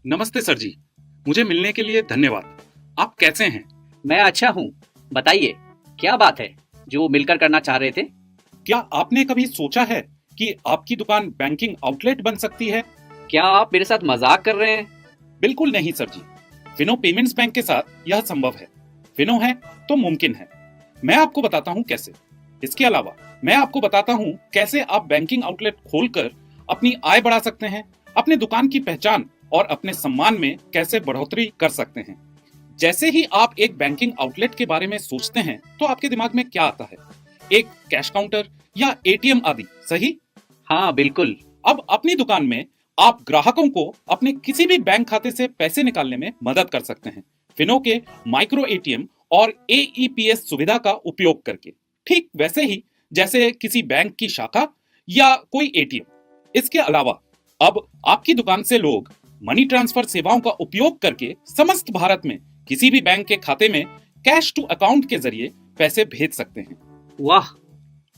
नमस्ते सर जी। मुझे मिलने के लिए धन्यवाद। आप कैसे हैं? मैं अच्छा हूँ। बताइए, क्या बात है जो मिलकर करना चाह रहे थे? क्या आपने कभी सोचा है कि आपकी दुकान बैंकिंग आउटलेट बन सकती है? क्या आप मेरे साथ मजाक कर रहे हैं? बिल्कुल नहीं सर जी। फिनो पेमेंट्स बैंक के साथ यह संभव है। फिनो है तो मुमकिन है। मैं आपको बताता हूँ कैसे। इसके अलावा मैं आपको बताता हूँ कैसे आप बैंकिंग आउटलेट खोलकर अपनी आय बढ़ा सकते हैं, अपने दुकान की पहचान और अपने सम्मान में कैसे बढ़ोतरी कर सकते हैं। जैसे ही आप एक बैंकिंग आउटलेट के बारे में सोचते हैं तो आपके दिमाग में क्या आता है? एक कैश काउंटर या एटीएम आदि, सही? हाँ, बिल्कुल। अब अपनी दुकान में आप ग्राहकों को अपने किसी भी बैंक खाते से पैसे निकालने में मदद कर सकते हैं, फिनो के माइक्रो एटीएम और एईपीएस सुविधा का उपयोग करके। ठीक वैसे ही जैसे किसी बैंक की शाखा या कोई एटीएम। इसके अलावा अब आपकी दुकान से लोग मनी ट्रांसफर सेवाओं का उपयोग करके समस्त भारत में किसी भी बैंक के खाते में कैश टू अकाउंट के जरिए पैसे भेज सकते हैं। वाह,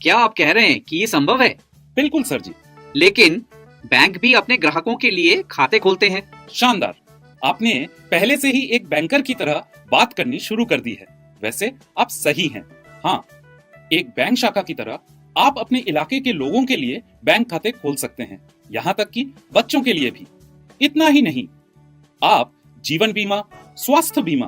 क्या आप कह रहे हैं कि ये संभव है? बिल्कुल सर जी। लेकिन बैंक भी अपने ग्राहकों के लिए खाते खोलते हैं। शानदार। आपने पहले से ही एक बैंकर की तरह बात करनी शुरू कर दी है। वैसे आप सही हैं। हाँ, एक बैंक शाखा की तरह आप अपने इलाके के लोगों के लिए बैंक खाते खोल सकते हैं, यहाँ तक कि बच्चों के लिए भी। इतना ही नहीं, आप जीवन बीमा, स्वास्थ्य बीमा,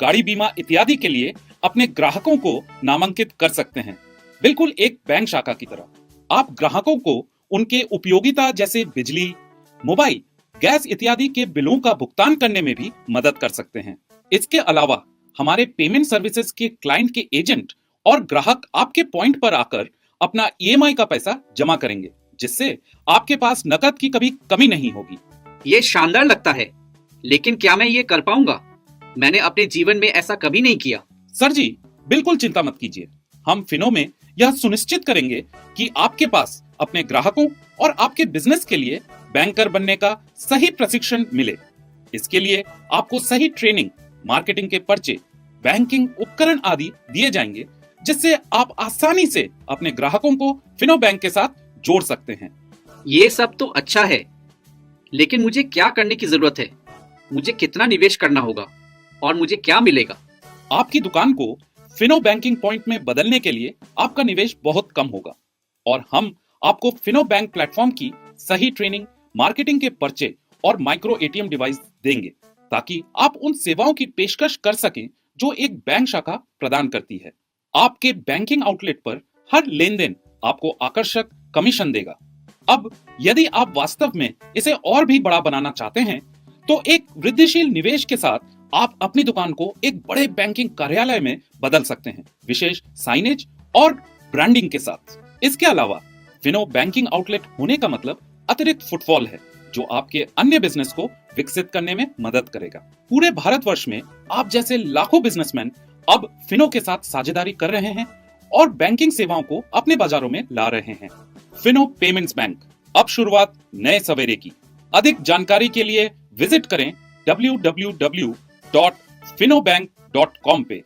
गाड़ी बीमा इत्यादि के लिए अपने ग्राहकों को नामांकित कर सकते हैं, बिल्कुल एक बैंक शाखा की तरह। आप ग्राहकों को उनके उपयोगिता जैसे बिजली, मोबाइल, गैस इत्यादि के बिलों का भुगतान करने में भी मदद कर सकते हैं। इसके अलावा हमारे पेमेंट सर्विसेज के क्लाइंट के एजेंट और ग्राहक आपके पॉइंट पर आकर अपना ईएमआई का पैसा जमा करेंगे, जिससे आपके पास नकद की कभी कमी नहीं होगी। ये शानदार लगता है, लेकिन क्या मैं ये कर पाऊंगा? मैंने अपने जीवन में ऐसा कभी नहीं किया। सर जी, बिल्कुल चिंता मत कीजिए। हम फिनो में यह सुनिश्चित करेंगे कि आपके पास अपने ग्राहकों और आपके बिजनेस के लिए बैंकर बनने का सही प्रशिक्षण मिले। इसके लिए आपको सही ट्रेनिंग, मार्केटिंग के पर्चे, बैंकिंग उपकरण आदि दिए जाएंगे, जिससे आप आसानी से अपने ग्राहकों को फिनो बैंक के साथ जोड़ सकते हैं। ये सब तो अच्छा है, लेकिन मुझे क्या करने की जरूरत है? मुझे कितना निवेश करना होगा और मुझे क्या मिलेगा? आपकी दुकान को फिनो बैंकिंग पॉइंट में बदलने के लिए आपका निवेश बहुत कम होगा और हम आपको फिनो बैंक प्लेटफॉर्म की सही ट्रेनिंग, मार्केटिंग के पर्चे और माइक्रो एटीएम डिवाइस देंगे, ताकि आप उन सेवाओं की पेशकश कर सकें जो एक बैंक शाखा प्रदान करती है। आपके बैंकिंग आउटलेट पर हर लेन देन आपको आकर्षक कमीशन देगा। अब यदि आप वास्तव में इसे और भी बड़ा बनाना चाहते हैं तो एक वृद्धिशील निवेश के साथ आप अपनी दुकान को एक बड़े बैंकिंग कार्यालय में बदल सकते हैं, विशेष साइनेज और ब्रांडिंग के साथ। इसके अलावा फिनो बैंकिंग आउटलेट होने का मतलब अतिरिक्त फुटफॉल है, जो आपके अन्य बिजनेस को विकसित करने में मदद करेगा। पूरे भारतवर्ष में आप जैसे लाखों बिजनेसमैन अब फिनो के साथ साझेदारी कर रहे हैं और बैंकिंग सेवाओं को अपने बाजारों में ला रहे हैं। फिनो पेमेंट्स बैंक, अब शुरुआत नए सवेरे की। अधिक जानकारी के लिए विजिट करें www.finobank.com पे।